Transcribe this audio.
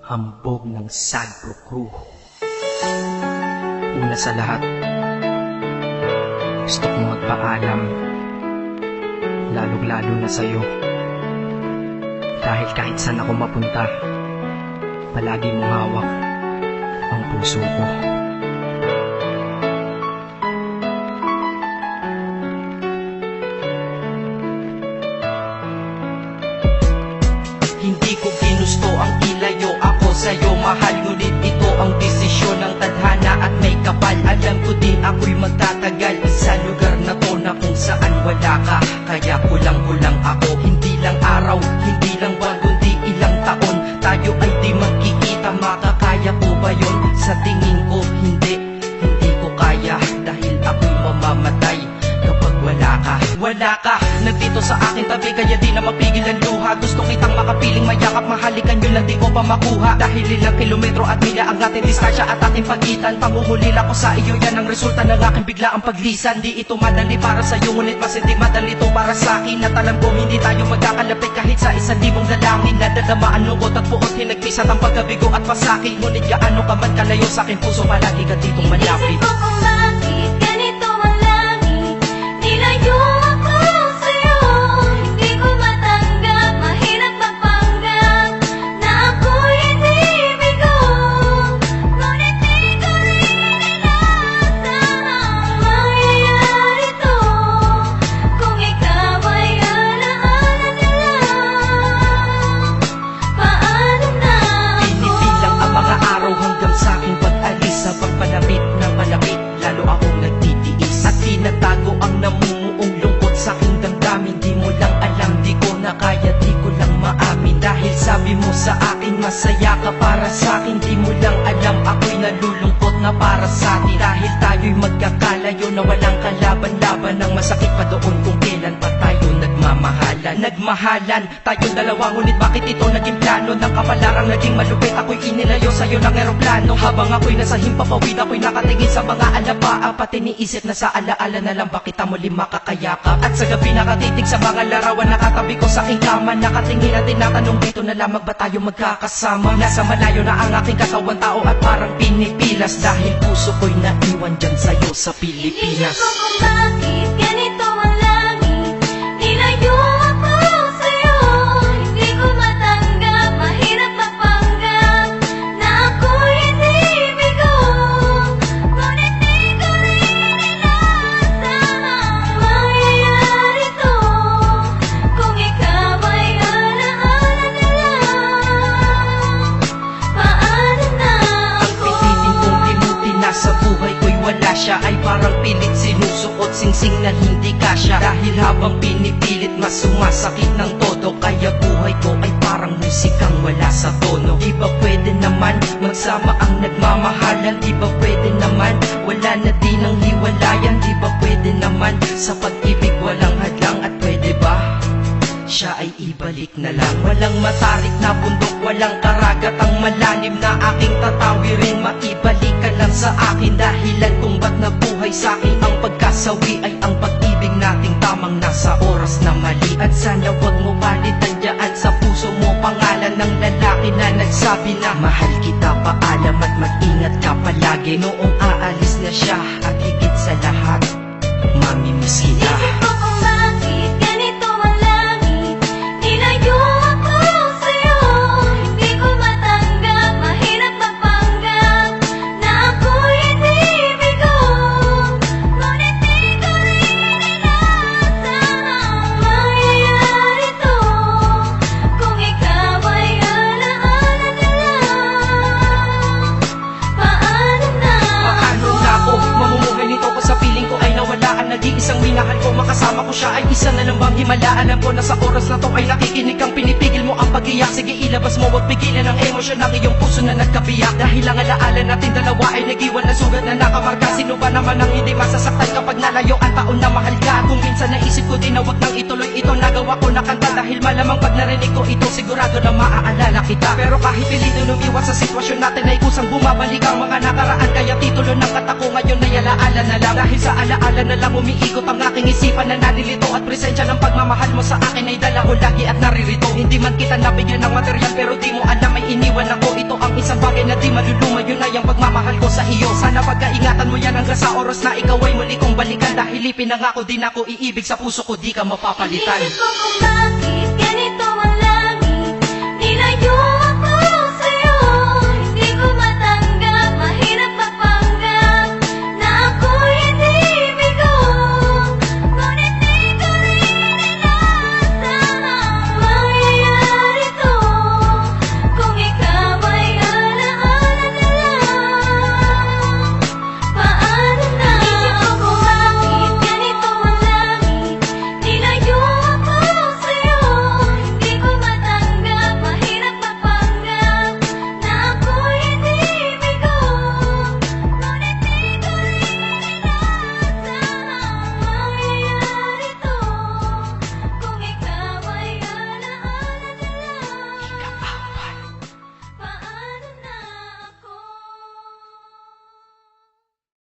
hambog ng Sadbro Crew. Una sa lahat, gusto kong magpaalam, lalong-lalo na sa'yo. Dahil kahit saan ako mapunta, palagi mong hawak ang puso ko. Hindi ko ginusto ang ilayo ako sa'yo, mahal. Ngunit ito ang desisyon ng tadhana at may kapal. Alam ko din ako'y magtatagal sa lugar na to na kung saan wala ka. Kaya kulang-kulang ako, hindi lang araw, hindi lang buwan, kundi ilang taon. Tayo ay di magkikita, makakaya ko ba yun? Sa tingin ko hindi ko kaya. Dahil ako'y mamamatay kapag wala ka. Wala ka, nandito sa akin tabi, kaya di na mapigil ang luha. Gusto kitang makapiling, mayakap, mahalikan yun lang di ko pa makuha. Dahil ilang kilometro at milya ang ating distansya at ating pagitan. Pangungulila ko sa iyo, yan ang resulta ng aking biglaang paglisan. Di ito madali para sa'yo, ngunit mas hindi madali ito para sa'kin. At alam ko hindi tayo magkakalapit kahit sa 1,000 dalangin. Nadadamaan lungkot at puot, hinagpisat ang pagkabigo at pasakit. Ngunit gaano ka man kalayo sa'kin puso, palagi ka ditong malapit. Isip ko kung bakit ganito ang langit, nilayo ako sa'yo. Hindi ko matanggap, mahirap magpanggap na ako'y hindi bigo. Ngunit di ko rin inaasahang mangyayari to. Kung ikaw ay alaala na lang, paano na ako? Pinipilang ang mga araw hanggang sa aking pag-alis. Sa pagpalapit ng malapit, lalo akong nagtitiis. At tinatago ang namumuong lungkot sa aking damdamin. Di mo lang alam, di ko na kaya, di ko lang maamin. Dahil sabi mo sa akin, masaya ka para sa akin. Di mo lang alam, ako'y nalulungkot na para sa atin. Dahil tayo'y magkakalayo na walang kalaban-laban. Ang masakit pa doon kung kailan pa tayo nagmamahalan. Nagmahalan, tayong dalawa, ngunit bakit ito naging plano? Ng kapalarang naging malupit, ako'y inilayo sa'yo ng eroplano. Habang ako'y nasa himpapawid, ako'y nakatingin sa mga alapaa. Pati niisip na sa alaala na lang ba kita muli makakayakap. At sa gabi nakatitig sa mga larawan, nakatabi ko sa aking kama. Nakatingin at tinatanong, dito na lamang ba tayo magkakasama? Nasa malayo na ang aking katawan, tao at parang pinipilas. Dahil puso ko'y naiwan dyan sa'yo sa Pilipinas. Isip ko kung bakit ganito ang langit, nilayo ako sa'yo. Hindi ko matanggap, mahirap magpanggap na ako'y hindi bigo. Ngunit di ko rin inaasahang mangyayari to. Kung ikaw ay alaala na lang, paano na Ang ako? pilitin kong limutin na sa buhay ko'y wala siya, ay parang pilit sinusuot, singsing na hindi kasya. Dahil habang pinipilit, mas sumasakit ng todo. Kaya buhay ko ay parang musikang wala sa tono. Di ba pwede naman magsama ang nagmamahalan? Di ba pwede naman wala na din ang hiwalayan? Di ba pwede naman sa pag-ibig walang hadlang? At pwede ba siya ay ibalik na lang? Walang matarik na bundok, walang karagat ang malalim na aking tatawirin. Maibalik ka lang sa akin, dahilan kung ba't nabuhay sa akin ang pagkasawi ay ang pag-ibig nating tamang nasa oras na mali. At sana wag mo palitan dyan sa puso mo pangalan ng lalaki na nagsabi na mahal kita, paalam at mag-ingat ka palagi. Noong aalis na siya at higit sa lahat, mamimiss kita. Isip ko kung bakit ganito ang langit, nilayo ako sa'yo. Hindi ko matanggap, mahirap magpanggap na ako'y hindi bigo. Ngunit di ko rin inaasahang mangyayari to. Kung ikaw ay alaala na lang, paano na Paano na ako mamumuhay nito ko sa piling ko ay nawalaan? Nag-iisang minahal ko, makasama ko siya ay isa na lang bang himala? Alam ko na sa oras na to ay nakikinig kang pinipigil mo ang pag-iyak. Sige ilabas mo, wag pigilan ang emosyon ng iyong puso na nagkabiyak. Dahil ang alaala natin dalawa ay nag-iwan na sugat na nakamarka. Sino ba naman ang hindi masasaktan kapag nalayo ang taon na mahal ka? Kung minsan naisip ko din na wag nang ituloy ito, nagawa ko na kanta dahil Dahil malamang pag narinig ko ito, sigurado na maaalala kita. Pero kahit pilito lumiwas sa sitwasyon natin ay kusang bumabalik ang mga nakaraan. Kaya titulo ng kata ko ngayon ay alaala na lang. Dahil sa alaala na lang umiikot ang aking isipan na nalilito. At presensya ng pagmamahal mo sa akin ay dala ko lagi at naririto. Hindi man kita nabigyan ng material pero di mo alam ay iniwan ako. Ito ang isang bagay na di maluluma, yun ay ang pagmamahal ko sa iyo. Sana pagkaingatan mo yan hanggang sa oras na ikaw ay muli kong balikan. Dahil ipinangako din ako iibig sa puso ko, di ka mapapalitan. Iisip ko kung bakit ganito